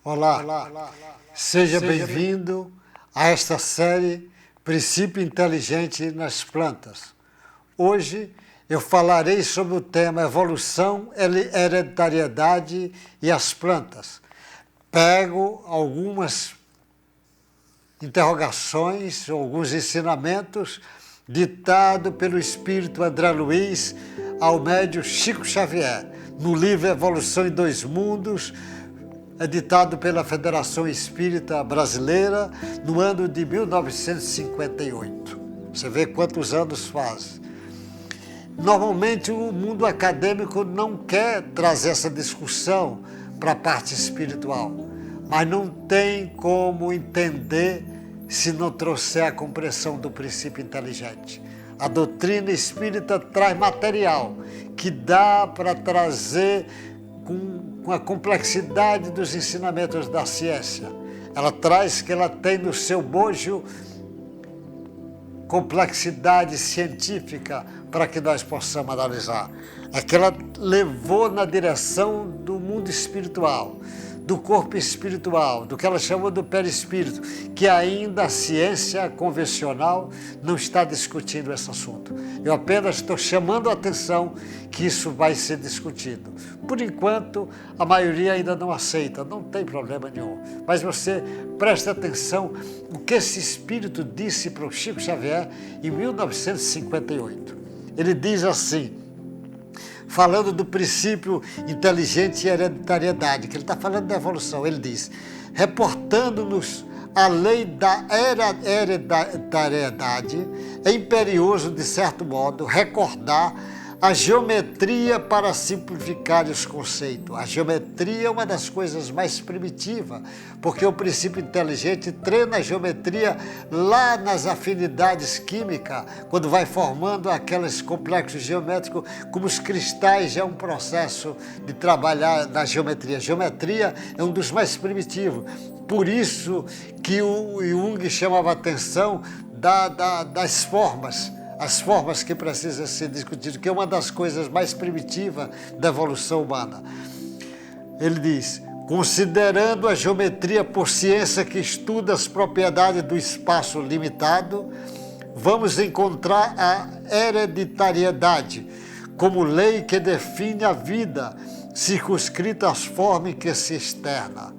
Olá, seja bem-vindo a esta série Princípio Inteligente nas Plantas. Hoje eu falarei sobre o tema Evolução, Hereditariedade e as Plantas. Pego algumas interrogações, alguns ensinamentos ditados pelo espírito André Luiz ao médium Chico Xavier, no livro Evolução em Dois Mundos, editado pela Federação Espírita Brasileira no ano de 1958. Você vê quantos anos faz. Normalmente o mundo acadêmico não quer trazer essa discussão para a parte espiritual, mas não tem como entender se não trouxer a compreensão do princípio inteligente. A doutrina espírita traz material que dá para trazer com a complexidade dos ensinamentos da ciência. Ela traz que ela tem no seu bojo complexidade científica para que nós possamos analisar. É que ela levou na direção do mundo espiritual, do corpo espiritual, do que ela chamou do perispírito, que ainda a ciência convencional não está discutindo esse assunto. Eu apenas estou chamando a atenção que isso vai ser discutido. Por enquanto, a maioria ainda não aceita, não tem problema nenhum. Mas você preste atenção o que esse espírito disse para o Chico Xavier em 1958. Ele diz assim, falando do princípio inteligente e hereditariedade, que ele está falando da evolução, ele diz, reportando-nos a lei da hereditariedade, é imperioso, de certo modo, recordar a geometria para simplificar os conceitos. A geometria é uma das coisas mais primitivas, porque o princípio inteligente treina a geometria lá nas afinidades químicas, quando vai formando aqueles complexos geométricos, como os cristais, já é um processo de trabalhar na geometria. A geometria é um dos mais primitivos. Por isso que o Jung chamava a atenção das formas, as formas que precisam ser discutidas, que é uma das coisas mais primitivas da evolução humana. Ele diz, considerando a geometria por ciência que estuda as propriedades do espaço limitado, vamos encontrar a hereditariedade como lei que define a vida, circunscrita às formas em que se externa.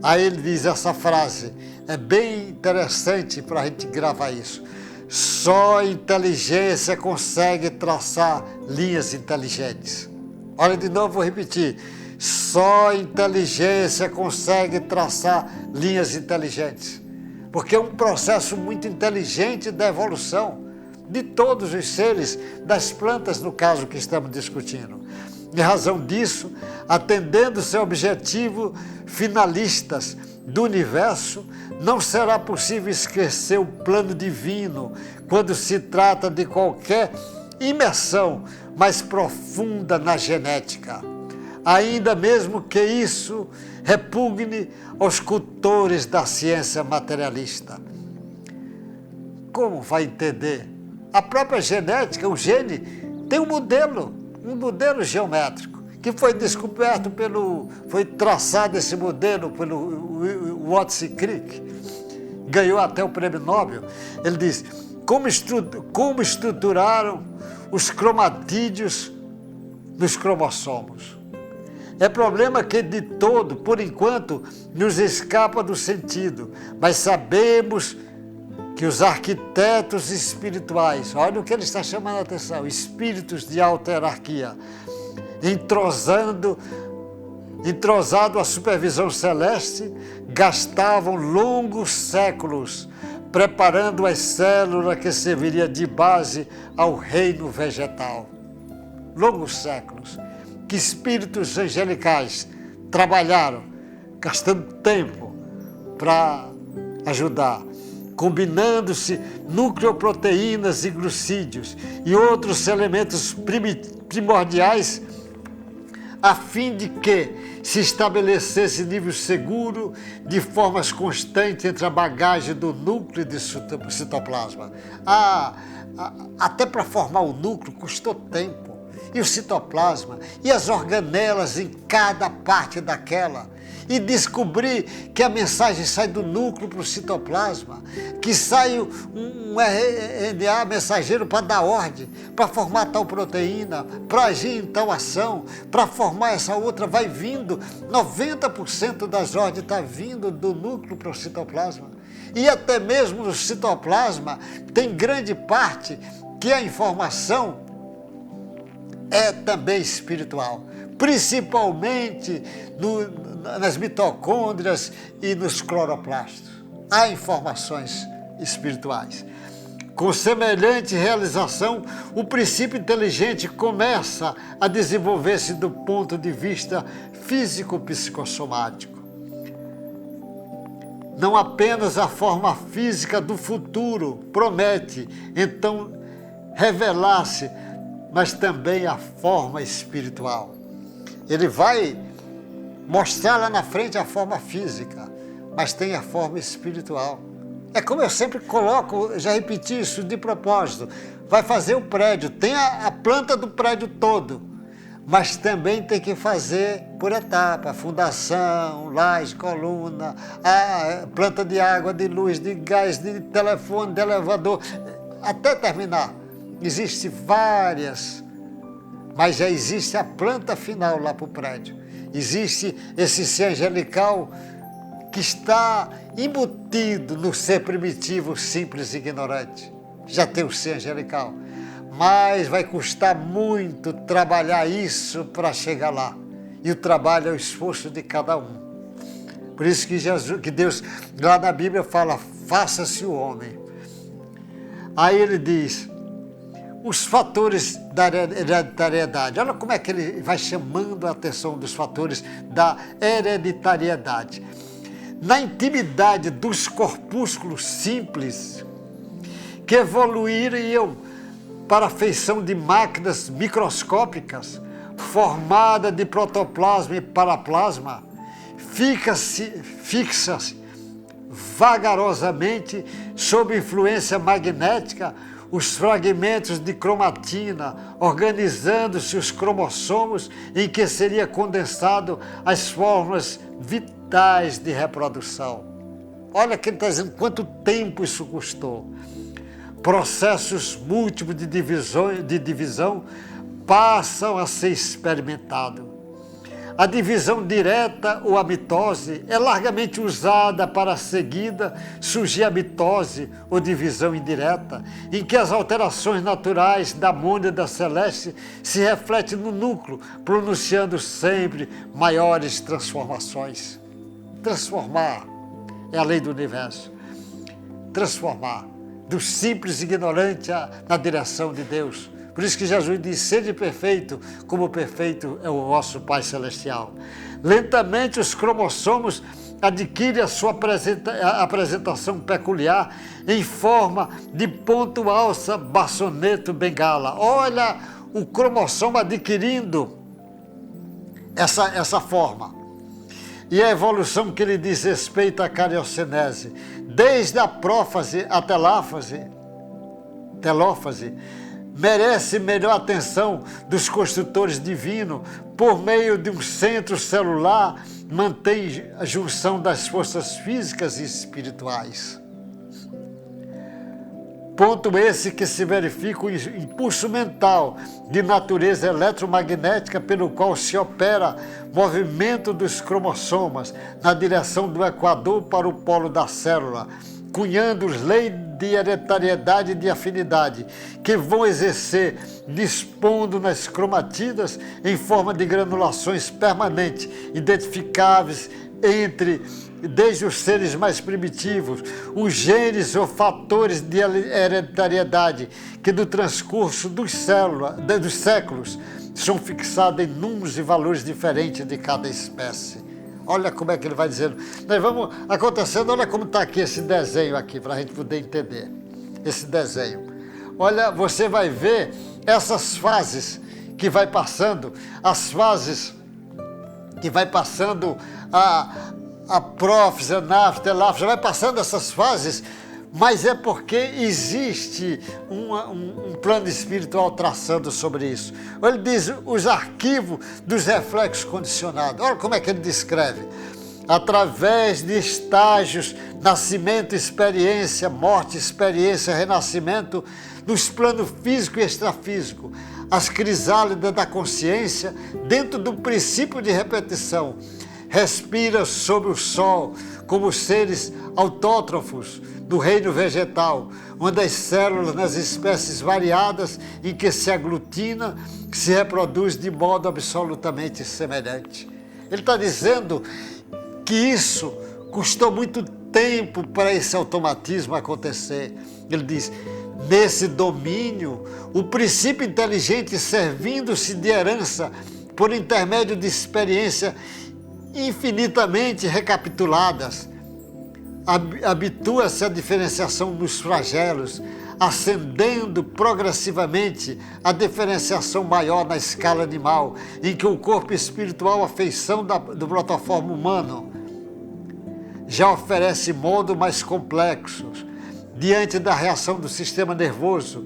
Aí ele diz essa frase, é bem interessante para a gente gravar isso. Só a inteligência consegue traçar linhas inteligentes. Olha de novo, vou repetir. Só a inteligência consegue traçar linhas inteligentes. Porque é um processo muito inteligente da evolução de todos os seres, das plantas, no caso que estamos discutindo. Em razão disso, atendendo-se ao objetivo finalistas do universo, não será possível esquecer o plano divino quando se trata de qualquer imersão mais profunda na genética. Ainda mesmo que isso repugne aos cultores da ciência materialista. Como vai entender? A própria genética, o gene, tem um modelo geométrico, que foi descoberto foi traçado esse modelo pelo Watson Crick, ganhou até o prêmio Nobel. Ele diz, como estruturaram os cromatídeos nos cromossomos. É problema que de todo, por enquanto, nos escapa do sentido, mas sabemos que os arquitetos espirituais, olha o que ele está chamando a atenção, espíritos de alta hierarquia, entrosado à supervisão celeste, gastavam longos séculos preparando as células que serviria de base ao reino vegetal. Longos séculos que espíritos angelicais trabalharam, gastando tempo para ajudar, combinando-se nucleoproteínas e glucídeos e outros elementos primordiais a fim de que se estabelecesse nível seguro de formas constantes entre a bagagem do núcleo e do citoplasma. Até para formar o núcleo custou tempo. E o citoplasma, e as organelas em cada parte daquela. e descobrir que a mensagem sai do núcleo para o citoplasma, que sai um RNA mensageiro para dar ordem, para formar tal proteína, para agir em tal ação, para formar essa outra, vai vindo, 90% das ordens está vindo do núcleo para o citoplasma. E até mesmo no citoplasma tem grande parte que a informação é também espiritual, principalmente nas mitocôndrias e nos cloroplastos. Há informações espirituais. Com semelhante realização, o princípio inteligente começa a desenvolver-se do ponto de vista físico-psicossomático. Não apenas a forma física do futuro promete, então, revelar-se, mas também a forma espiritual. Ele vai mostrar lá na frente a forma física, mas tem a forma espiritual. É como eu sempre coloco, já repeti isso de propósito, vai fazer o prédio, tem a planta do prédio todo, mas também tem que fazer por etapa, fundação, laje, coluna, a planta de água, de luz, de gás, de telefone, de elevador, até terminar. Existem várias, mas já existe a planta final lá para o prédio. Existe esse ser angelical que está embutido no ser primitivo, simples e ignorante. Já tem o ser angelical. Mas vai custar muito trabalhar isso para chegar lá. E o trabalho é o esforço de cada um. Por isso que Deus, lá na Bíblia, fala, faça-se o homem. Aí ele diz, os fatores da hereditariedade. Olha como é que ele vai chamando a atenção dos fatores da hereditariedade. Na intimidade dos corpúsculos simples, que evoluiriam para a feição de máquinas microscópicas, formada de protoplasma e paraplasma, fixa-se vagarosamente, sob influência magnética, os fragmentos de cromatina, organizando-se os cromossomos em que seria condensado as formas vitais de reprodução. Olha que ele está dizendo quanto tempo isso custou. Processos múltiplos de divisão passam a ser experimentados. A divisão direta ou a mitose é largamente usada para a seguida surgir a mitose ou divisão indireta, em que as alterações naturais da mônada celeste se refletem no núcleo, pronunciando sempre maiores transformações. Transformar é a lei do universo. Transformar do simples ignorante na direção de Deus. Por isso que Jesus diz, sede perfeito, como perfeito é o vosso Pai Celestial. Lentamente os cromossomos adquirem a sua apresentação peculiar em forma de ponto alça, baçoneto, bengala. Olha o cromossomo adquirindo essa forma. E a evolução que ele diz respeito à cariocinese, desde a prófase à telófase, merece melhor atenção dos construtores divinos, por meio de um centro celular, mantém a junção das forças físicas e espirituais. Ponto esse que se verifica o impulso mental de natureza eletromagnética pelo qual se opera movimento dos cromossomas na direção do equador para o polo da célula, cunhando leis de hereditariedade e de afinidade, que vão exercer, dispondo nas cromatidas em forma de granulações permanentes, identificáveis desde os seres mais primitivos, os genes ou fatores de hereditariedade que no transcurso dos séculos são fixados em números e valores diferentes de cada espécie. Olha como é que ele vai dizendo. Nós vamos acontecendo, olha como está aqui esse desenho aqui, para a gente poder entender esse desenho. Olha, você vai ver essas fases que vai passando, as fases que vai passando a prófise, a náfise, a telófise, vai passando essas fases, mas é porque existe um plano espiritual traçando sobre isso. Ele diz os arquivos dos reflexos condicionados. Olha como é que ele descreve. através de estágios, nascimento, experiência, morte, experiência, renascimento, nos planos físico e extrafísico, as crisálidas da consciência, dentro do princípio de repetição, respira sobre o sol, como seres autótrofos do reino vegetal, onde as células nas espécies variadas em que se aglutina, se reproduz de modo absolutamente semelhante. Ele está dizendo que isso custou muito tempo para esse automatismo acontecer. Ele diz, nesse domínio, o princípio inteligente servindo-se de herança por intermédio de experiência infinitamente recapituladas, habitua-se à diferenciação dos flagelos, ascendendo progressivamente a diferenciação maior na escala animal, em que o corpo espiritual, a feição do protoforme humano, já oferece modos mais complexos, diante da reação do sistema nervoso,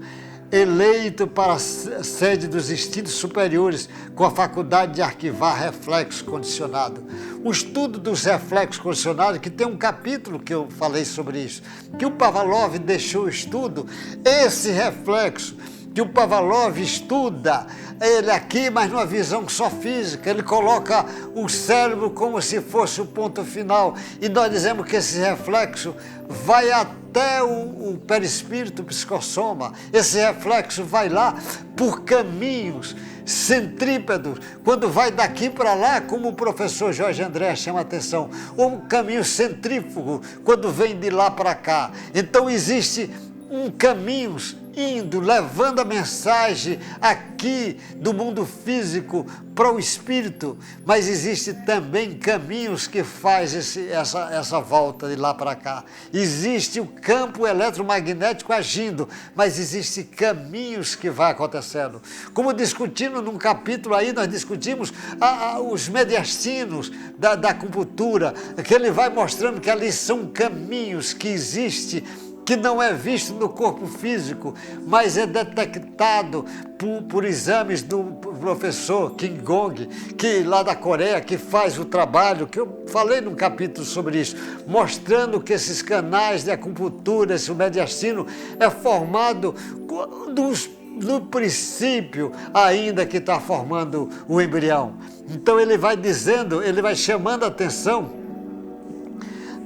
eleito para a sede dos instintos superiores, com a faculdade de arquivar reflexo condicionado. O estudo dos reflexos condicionados, que tem um capítulo que eu falei sobre isso, que o Pavlov deixou o estudo, esse reflexo que o Pavlov estuda, ele aqui, mas numa visão só física, ele coloca o cérebro como se fosse o ponto final, e nós dizemos que esse reflexo vai até o perispírito, o psicossoma, esse reflexo vai lá por caminhos centrípedos, quando vai daqui para lá, como o professor Jorge André chama a atenção, ou caminho centrífugo, quando vem de lá para cá. Então existe caminhos indo, levando a mensagem aqui do mundo físico para o espírito, mas existe também caminhos que faz essa volta de lá para cá. Existe o campo eletromagnético agindo, mas existe caminhos que vai acontecendo. Como discutindo num capítulo aí, nós discutimos os mediastinos da acupuntura, que ele vai mostrando que ali são caminhos que existem, que não é visto no corpo físico, mas é detectado por exames do professor Kim Gong, que lá da Coreia, que faz o trabalho, que eu falei num capítulo sobre isso, mostrando que esses canais de acupuntura, esse mediastino, é formado no princípio ainda que está formando o embrião. Então ele vai dizendo, ele vai chamando a atenção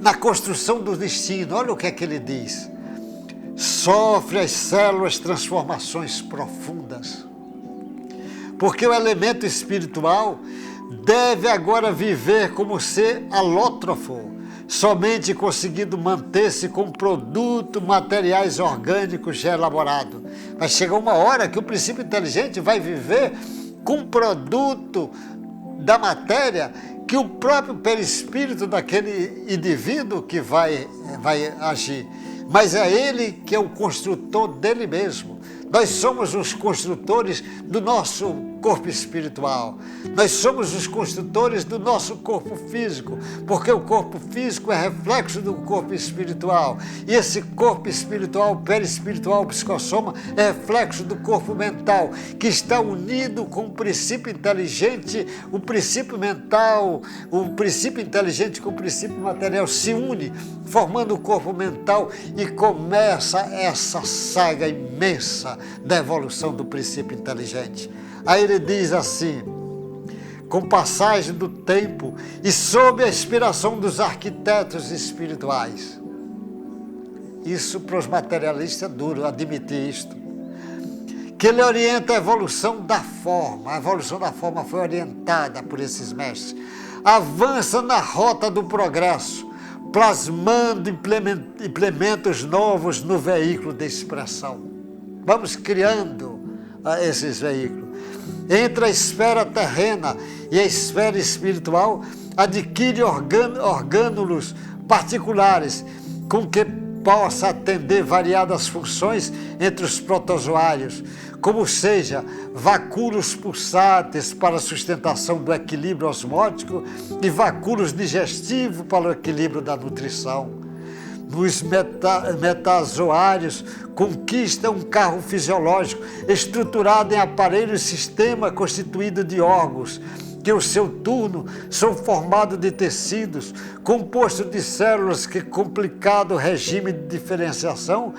na construção do destino. Olha o que é que ele diz. Sofre as células transformações profundas, porque o elemento espiritual deve agora viver como ser alótrofo, somente conseguindo manter-se com produtos materiais orgânicos já elaborados. Vai chegar uma hora que o princípio inteligente vai viver com produto da matéria que o próprio perispírito daquele indivíduo que vai agir. Mas é ele que é o construtor dele mesmo. Nós somos os construtores do nosso corpo espiritual. Nós somos os construtores do nosso corpo físico, porque o corpo físico é reflexo do corpo espiritual. E esse corpo espiritual, perispiritual, psicossoma, é reflexo do corpo mental, que está unido com o princípio inteligente, o princípio mental, o princípio inteligente com o princípio material se une, formando o corpo mental, e começa essa saga imensa da evolução do princípio inteligente. Aí ele diz assim, com passagem do tempo e sob a inspiração dos arquitetos espirituais. Isso para os materialistas é duro admitir isto. Que ele orienta a evolução da forma. A evolução da forma foi orientada por esses mestres. Avança na rota do progresso, plasmando implementos novos no veículo de expressão. Vamos criando esses veículos. Entre a esfera terrena e a esfera espiritual, adquire orgânulos particulares com que possa atender variadas funções entre os protozoários, como seja, vacúolos pulsáteis para a sustentação do equilíbrio osmótico e vacúolos digestivos para o equilíbrio da nutrição. Nos metazoários, conquista um carro fisiológico estruturado em aparelho e sistema constituído de órgãos que o seu turno são formados de tecidos, compostos de células que complicado regime de diferenciação,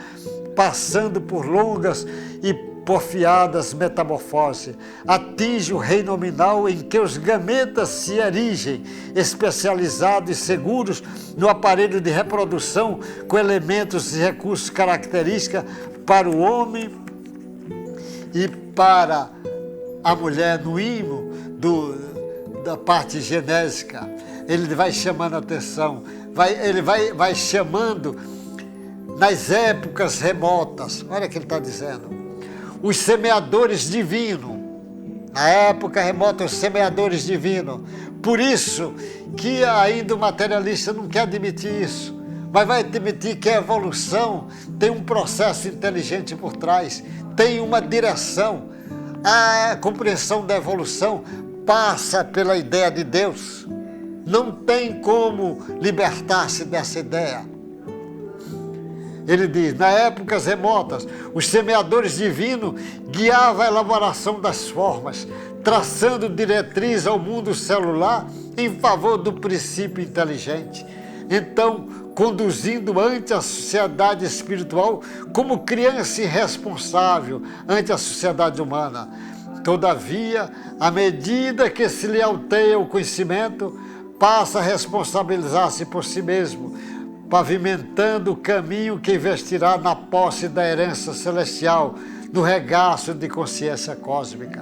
passando por longas e porfiadas metamorfoses, atinge o reino nominal em que os gametas se erigem, especializados e seguros no aparelho de reprodução, com elementos e recursos característicos para o homem e para a mulher no imo da parte genésica. Ele vai chamando a atenção, ele vai chamando nas épocas remotas. Olha o que ele está dizendo. Os semeadores divinos, na época remota, os semeadores divinos. Por isso que ainda o materialista não quer admitir isso, mas vai admitir que a evolução tem um processo inteligente por trás, tem uma direção. A compreensão da evolução passa pela ideia de Deus. Não tem como libertar-se dessa ideia. Ele diz, nas épocas remotas, os semeadores divinos guiavam a elaboração das formas, traçando diretriz ao mundo celular em favor do princípio inteligente. Então, conduzindo ante a sociedade espiritual como criança irresponsável ante a sociedade humana. Todavia, à medida que se lhe alteia o conhecimento, passa a responsabilizar-se por si mesmo, pavimentando o caminho que investirá na posse da herança celestial, no regaço de consciência cósmica.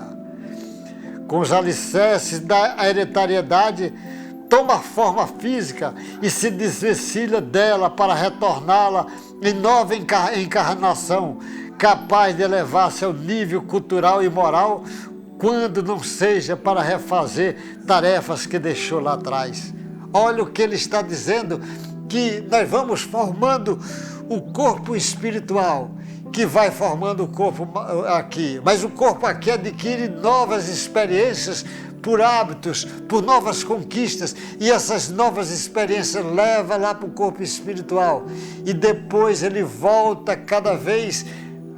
Com os alicerces da hereditariedade, toma forma física e se desvencilha dela para retorná-la em nova encarnação, capaz de elevar-se ao nível cultural e moral, quando não seja para refazer tarefas que deixou lá atrás. Olha o que ele está dizendo, que nós vamos formando o corpo espiritual, que vai formando o corpo aqui. Mas o corpo aqui adquire novas experiências por hábitos, por novas conquistas, e essas novas experiências levam lá para o corpo espiritual. E depois ele volta cada vez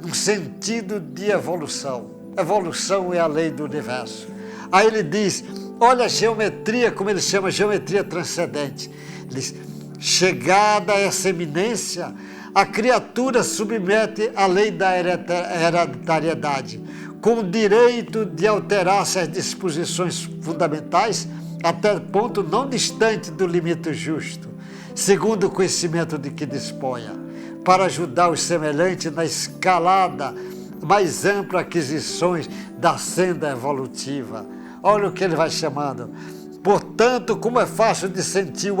no sentido de evolução. Evolução é a lei do universo. Aí ele diz, olha a geometria, como ele chama, geometria transcendente. Ele diz, chegada a essa eminência, a criatura submete à lei da hereditariedade, com o direito de alterar-se as disposições fundamentais até ponto não distante do limite justo, segundo o conhecimento de que disponha, para ajudar os semelhantes na escalada mais ampla aquisições da senda evolutiva. Olha o que ele vai chamando. Portanto, como é fácil de sentir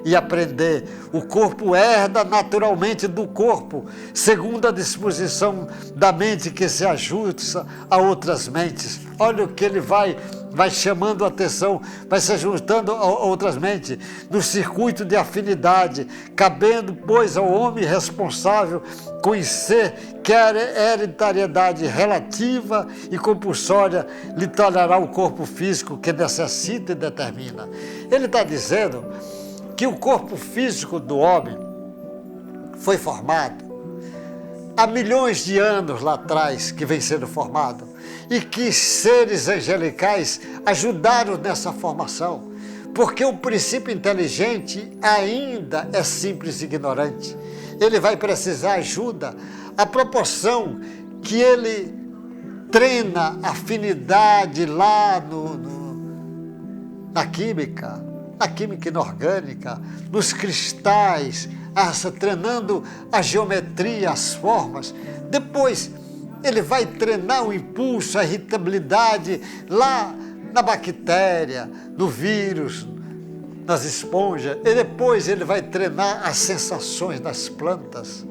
e aprender, o corpo herda naturalmente do corpo, segundo a disposição da mente que se ajusta a outras mentes. Olha o que ele vai chamando a atenção, vai se ajustando a outras mentes, no circuito de afinidade, cabendo, pois, ao homem responsável conhecer que a hereditariedade relativa e compulsória lhe tornará o corpo físico que necessita e determina. Ele está dizendo que o corpo físico do homem foi formado há milhões de anos lá atrás, que vem sendo formado, e que seres angelicais ajudaram nessa formação, porque o princípio inteligente ainda é simples e ignorante. Ele vai precisar ajuda, à proporção que ele treina afinidade lá na química inorgânica, nos cristais, treinando a geometria, as formas. Depois ele vai treinar o impulso, a irritabilidade lá na bactéria, no vírus, nas esponjas. E depois ele vai treinar as sensações das plantas.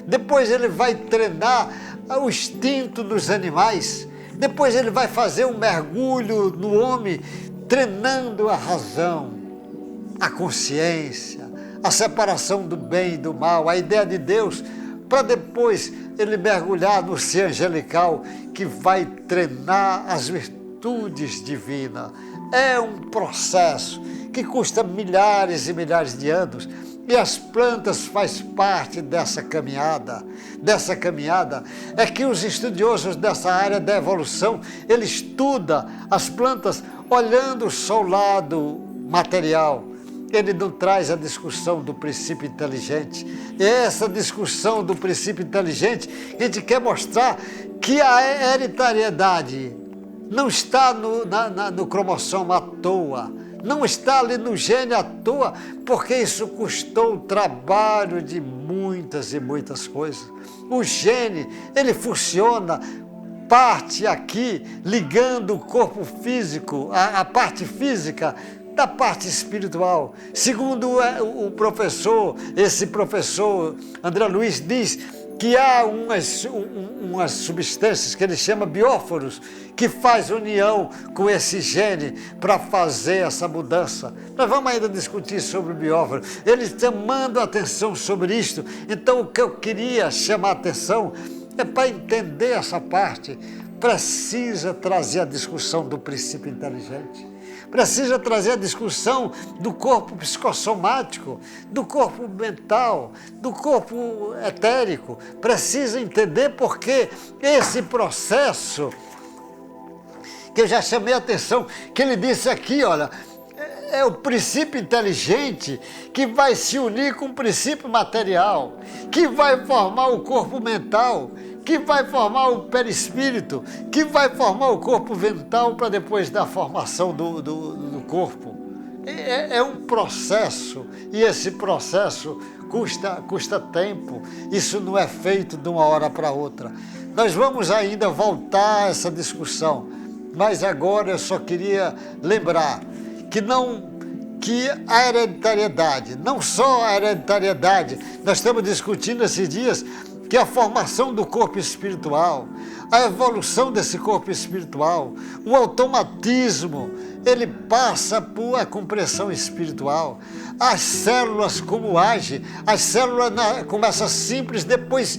Depois ele vai treinar o instinto dos animais. Depois ele vai fazer um mergulho no homem, treinando a razão, a consciência, a separação do bem e do mal, a ideia de Deus, para depois ele mergulhar no ser angelical, que vai treinar as virtudes divinas. É um processo que custa milhares e milhares de anos, E as plantas fazem parte dessa caminhada. É que os estudiosos dessa área da evolução, ele estuda as plantas olhando só o lado material. Ele não traz a discussão do princípio inteligente. E essa discussão do princípio inteligente, a gente quer mostrar que a hereditariedade não está no cromossomo à toa, não está ali no gene à toa, porque isso custou o trabalho de muitas e muitas coisas. O gene, ele funciona, parte aqui, ligando o corpo físico, a parte física, da parte espiritual. Segundo o professor, esse professor André Luiz diz que há umas substâncias que ele chama bióforos, que faz união com esse gene para fazer essa mudança. Nós vamos ainda discutir sobre o bióforo. Ele está chamando a atenção sobre isto. Então, o que eu queria chamar a atenção é para entender essa parte. Precisa trazer a discussão do princípio inteligente. Precisa trazer a discussão do corpo psicossomático, do corpo mental, do corpo etérico. Precisa entender porque esse processo, que eu já chamei a atenção, que ele disse aqui, olha, é o princípio inteligente que vai se unir com o princípio material, que vai formar o corpo mental, que vai formar o perispírito, que vai formar o corpo mental para depois da formação do corpo. É um processo, e esse processo custa tempo. Isso não é feito de uma hora para outra. Nós vamos ainda voltar a essa discussão, mas agora eu só queria lembrar que a hereditariedade, não só a hereditariedade, nós estamos discutindo esses dias que a formação do corpo espiritual, a evolução desse corpo espiritual, o automatismo, ele passa por a compreensão espiritual. As células como agem, as células começam simples, depois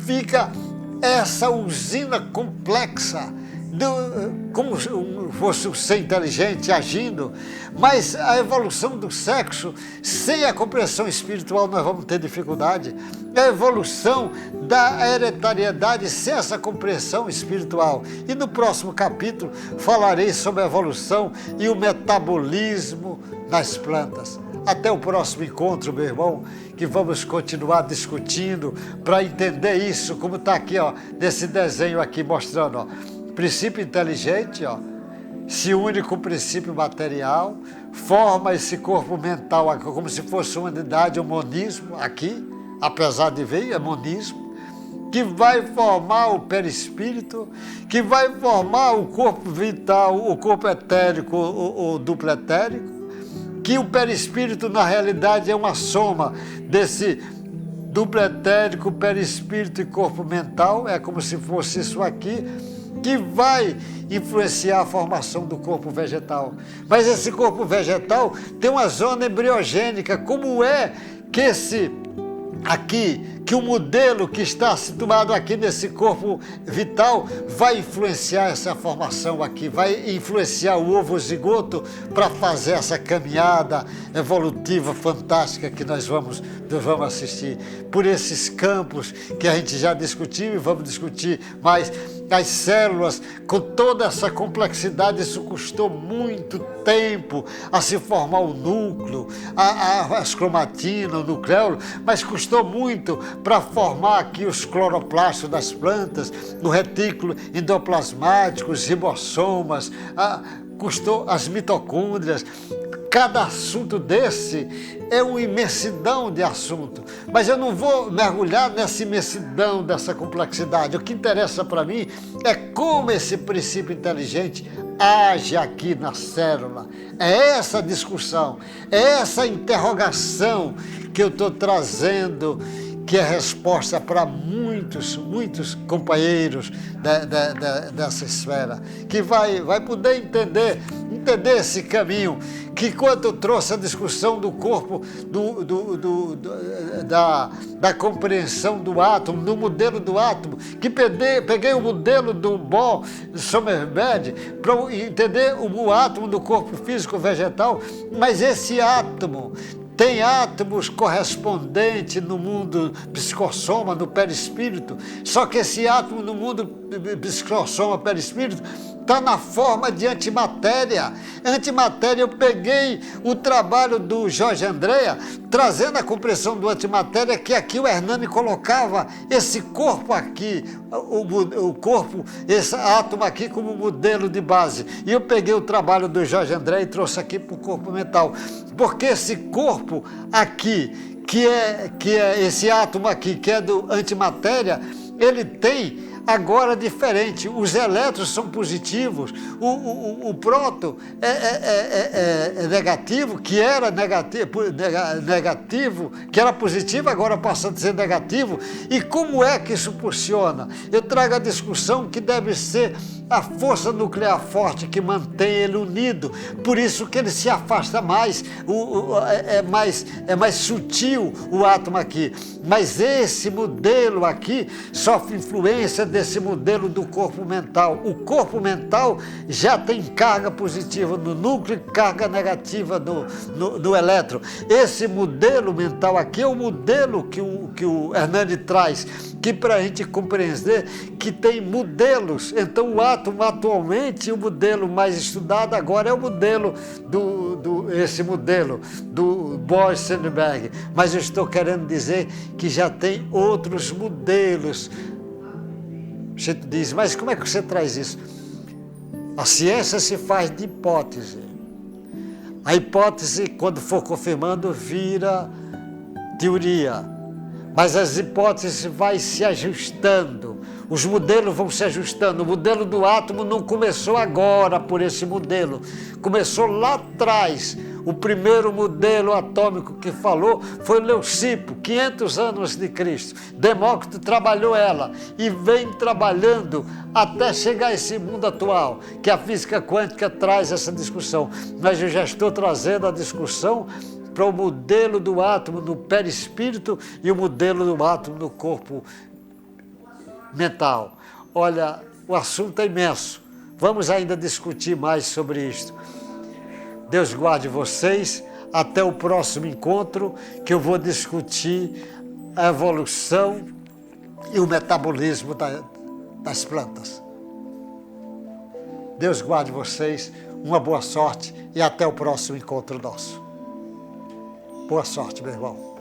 fica essa usina complexa, como fosse o ser inteligente agindo, mas a evolução do sexo, sem a compreensão espiritual nós vamos ter dificuldade. A evolução da hereditariedade sem essa compreensão espiritual. E no próximo capítulo falarei sobre a evolução e o metabolismo nas plantas. Até o próximo encontro, meu irmão, que vamos continuar discutindo para entender isso, como está aqui, ó, nesse desenho aqui mostrando, ó. Princípio inteligente, ó, se une com o princípio material, forma esse corpo mental como se fosse uma unidade, um monismo aqui, apesar de ver, é monismo, que vai formar o perispírito, que vai formar o corpo vital, o corpo etérico, o duplo etérico, que o perispírito na realidade é uma soma desse duplo etérico, perispírito e corpo mental, é como se fosse isso aqui, que vai influenciar a formação do corpo vegetal. Mas esse corpo vegetal tem uma zona embriogênica, como é que que o modelo que está situado aqui nesse corpo vital vai influenciar essa formação aqui, vai influenciar o ovo zigoto para fazer essa caminhada evolutiva fantástica que nós vamos assistir. Por esses campos que a gente já discutiu e vamos discutir mais, as células, com toda essa complexidade, isso custou muito tempo a se formar o núcleo, as cromatinas, o nucleolo, mas custou muito para formar aqui os cloroplastos das plantas, o retículo endoplasmático, os ribossomas, custou as mitocôndrias. Cada assunto desse é uma imensidão de assunto, mas eu não vou mergulhar nessa imensidão, dessa complexidade. O que interessa para mim é como esse princípio inteligente age aqui na célula. É essa discussão, é essa interrogação que eu estou trazendo, que é resposta para muitos companheiros dessa esfera, que vai poder entender esse caminho, que quando eu trouxe a discussão do corpo, da compreensão do átomo, do modelo do átomo, que peguei o modelo do Bohr Sommerfeld para entender o átomo do corpo físico vegetal, mas esse átomo tem átomos correspondentes no mundo psicossoma, no perispírito, só que esse átomo no mundo psicossoma, perispírito, está na forma de antimatéria. Antimatéria, eu peguei o trabalho do Jorge Andréa, trazendo a compreensão do antimatéria, que aqui o Hernani colocava esse corpo aqui, o corpo, esse átomo aqui como modelo de base. E eu peguei o trabalho do Jorge Andréa e trouxe aqui para o corpo mental. Porque esse corpo aqui, que é esse átomo aqui, que é do antimatéria, ele tem agora diferente. Os elétrons são positivos, o próton é negativo, que era negativo, que era positivo, agora passa a ser negativo. E como é que isso funciona? Eu trago a discussão que deve ser a força nuclear forte que mantém ele unido, por isso que ele se afasta mais, é mais sutil o átomo aqui. Mas esse modelo aqui sofre influência desse modelo do corpo mental. O corpo mental já tem carga positiva no núcleo e carga negativa no elétron. Esse modelo mental aqui é o modelo que o Hernani traz, que para a gente compreender que tem modelos. Então o átomo atualmente, o modelo mais estudado agora é o modelo esse modelo do Bohr-Sternberg, mas eu estou querendo dizer que já tem outros modelos. Você diz, mas como é que você traz isso? A ciência se faz de hipótese. A hipótese, quando for confirmando, vira teoria. Mas as hipóteses vão se ajustando, os modelos vão se ajustando. O modelo do átomo não começou agora por esse modelo, começou lá atrás. O primeiro modelo atômico que falou foi Leucipo, 500 anos antes de Cristo. Demócrito trabalhou ela e vem trabalhando até chegar a esse mundo atual, que a física quântica traz essa discussão. Mas eu já estou trazendo a discussão para o modelo do átomo no perispírito e o modelo do átomo no corpo mental. Olha, o assunto é imenso. Vamos ainda discutir mais sobre isto. Deus guarde vocês. Até o próximo encontro, que eu vou discutir a evolução e o metabolismo das plantas. Deus guarde vocês. Uma boa sorte e até o próximo encontro nosso. Boa sorte, meu irmão.